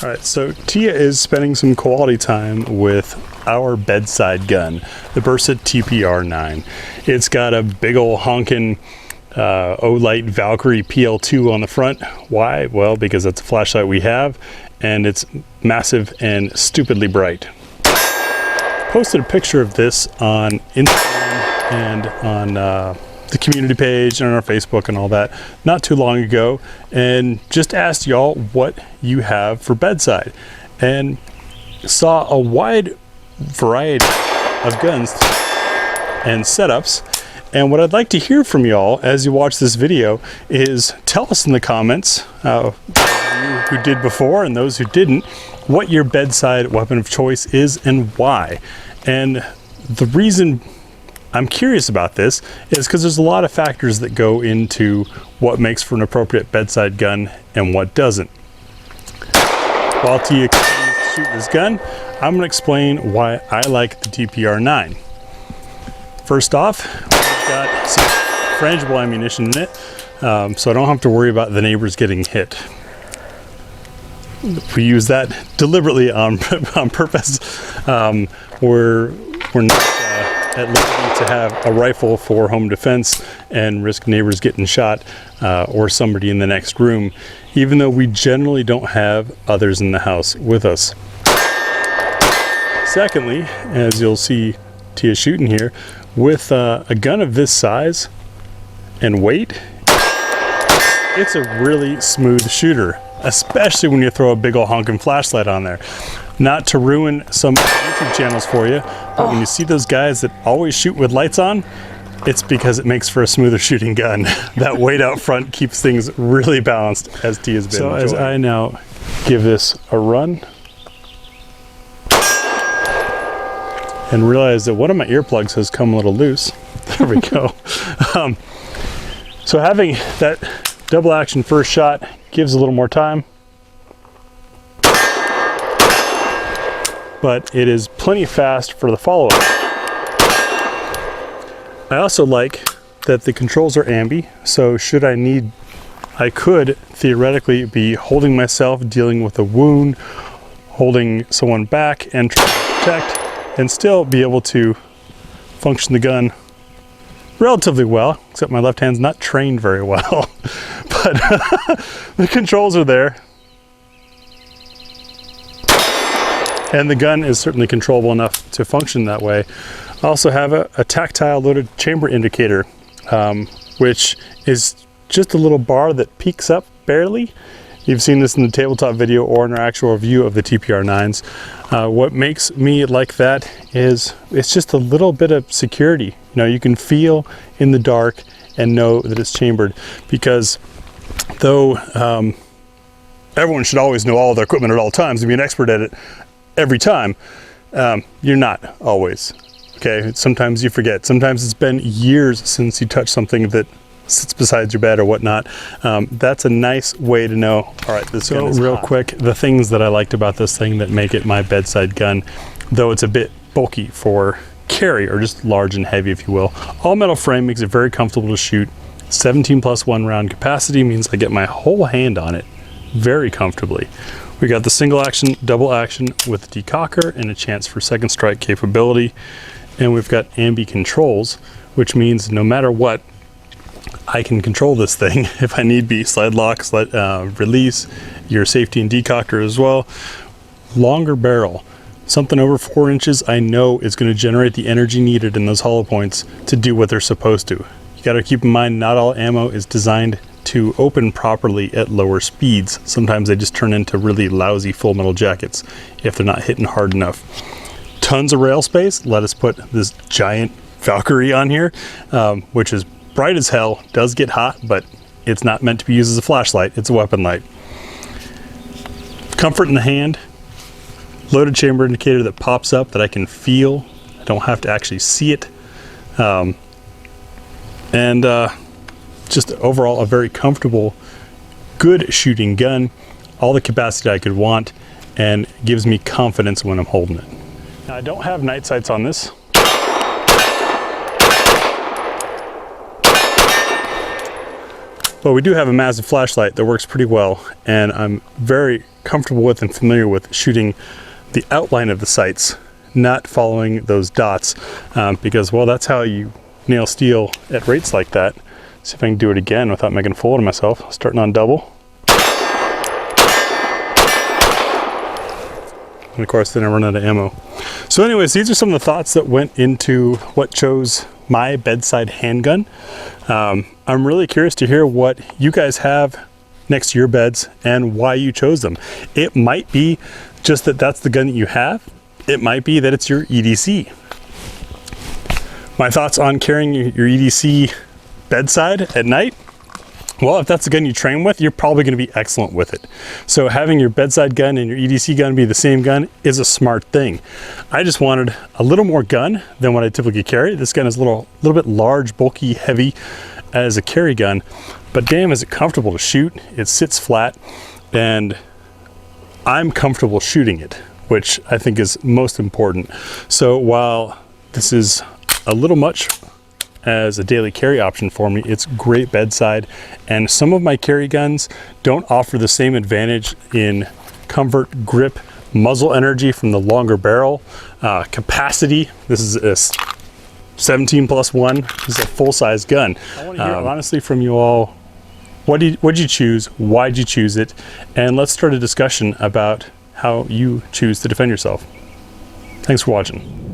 All right, so Tia is spending some quality time with our bedside gun, the Bedside TPR9. It's got a big old honking Olight Valkyrie PL2 on the front. Why? Well, because that's a flashlight we have, and it's massive and stupidly bright. Posted a picture of this on Instagram and on the community page and on our Facebook and all that not too long ago, and just asked y'all what you have for bedside, and saw a wide variety of guns and setups. And what I'd like to hear from y'all as you watch this video is tell us in the comments, you who did before and those who didn't, what your bedside weapon of choice is and why. And the reason I'm curious about this is because there's a lot of factors that go into what makes for an appropriate bedside gun and what doesn't. While Tia continues to shoot this gun, I'm going to explain why I like the TPR9. First off, we've got some frangible ammunition in it, so I don't have to worry about the neighbors getting hit. We use that deliberately on purpose. We're not at liberty to have a rifle for home defense and risk neighbors getting shot or somebody in the next room, even though we generally don't have others in the house with us. Secondly, as you'll see Tia shooting here, with a gun of this size and weight, it's a really smooth shooter, especially when you throw a big old honking flashlight on there. Not to ruin some YouTube channels for you, but when you see those guys that always shoot with lights on, it's because it makes for a smoother shooting gun. That weight out front keeps things really balanced, as Tia's been enjoying. As I now give this a run and realize that one of my earplugs has come a little loose. There we go. So having that double action first shot gives a little more time, but it is plenty fast for the follow-up. I also like that the controls are ambi, so should I need, I could theoretically be holding myself, dealing with a wound, holding someone back and trying to protect, and still be able to function the gun relatively well, except my left hand's not trained very well. But the controls are there. And the gun is certainly controllable enough to function that way. I also have a tactile loaded chamber indicator, which is just a little bar that peaks up barely. You've seen this in the tabletop video or in our actual review of the TPR9s. What makes me like that is it's just a little bit of security. You know, you can feel in the dark and know that it's chambered, because though everyone should always know all of their equipment at all times and be an expert at it every time, you're not always. Okay, sometimes you forget. Sometimes it's been years since you touched something that sits beside your bed or whatnot. That's a nice way to know, all right, this gun is real hot. Quick, the things that I liked about this thing that make it my bedside gun, though it's a bit bulky for carry, or just large and heavy, if you will. All metal frame makes it very comfortable to shoot. 17+1 round capacity means I get my whole hand on it very comfortably. We got the single action, double action with the decocker and a chance for second strike capability. And we've got ambi controls, which means no matter what, I can control this thing if I need be. Slide lock, slide release, your safety and decocker as well. Longer barrel, something over 4 inches, I know is going to generate the energy needed in those hollow points to do what they're supposed to. You got to keep in mind, not all ammo is designed to open properly at lower speeds. Sometimes they just turn into really lousy full metal jackets if they're not hitting hard enough. Tons of rail space. Let us put this giant Valkyrie on here, which is bright as hell, does get hot, but it's not meant to be used as a flashlight. It's a weapon light. Comfort in the hand. Loaded chamber indicator that pops up that I can feel. I don't have to actually see it. Just overall a very comfortable, good shooting gun. All the capacity I could want, and gives me confidence when I'm holding it. Now, I don't have night sights on this. But we do have a massive flashlight that works pretty well, and I'm very comfortable with and familiar with shooting the outline of the sights, not following those dots, because, well, that's how you nail steel at rates like that. See if I can do it again without making a fool of myself. Starting on double. And of course, then I run out of ammo. So anyways, these are some of the thoughts that went into what chose my bedside handgun. I'm really curious to hear what you guys have next to your beds and why you chose them. It might be just that that's the gun that you have. It might be that it's your EDC. My thoughts on carrying your EDC bedside at night. Well, if that's the gun you train with, you're probably going to be excellent with it. So having your bedside gun and your EDC gun be the same gun is a smart thing. I just wanted a little more gun than what I typically carry. This gun is a little bit large, bulky, heavy as a carry gun, but damn, is it comfortable to shoot. It sits flat, and I'm comfortable shooting it, which I think is most important. So while this is a little much as a daily carry option for me, it's great bedside, and some of my carry guns don't offer the same advantage in comfort, grip, muzzle energy from the longer barrel, capacity. This is a 17+1. This is a full-size gun. I want to hear honestly from you all. What'd you choose? Why'd you choose it? And let's start a discussion about how you choose to defend yourself. Thanks for watching.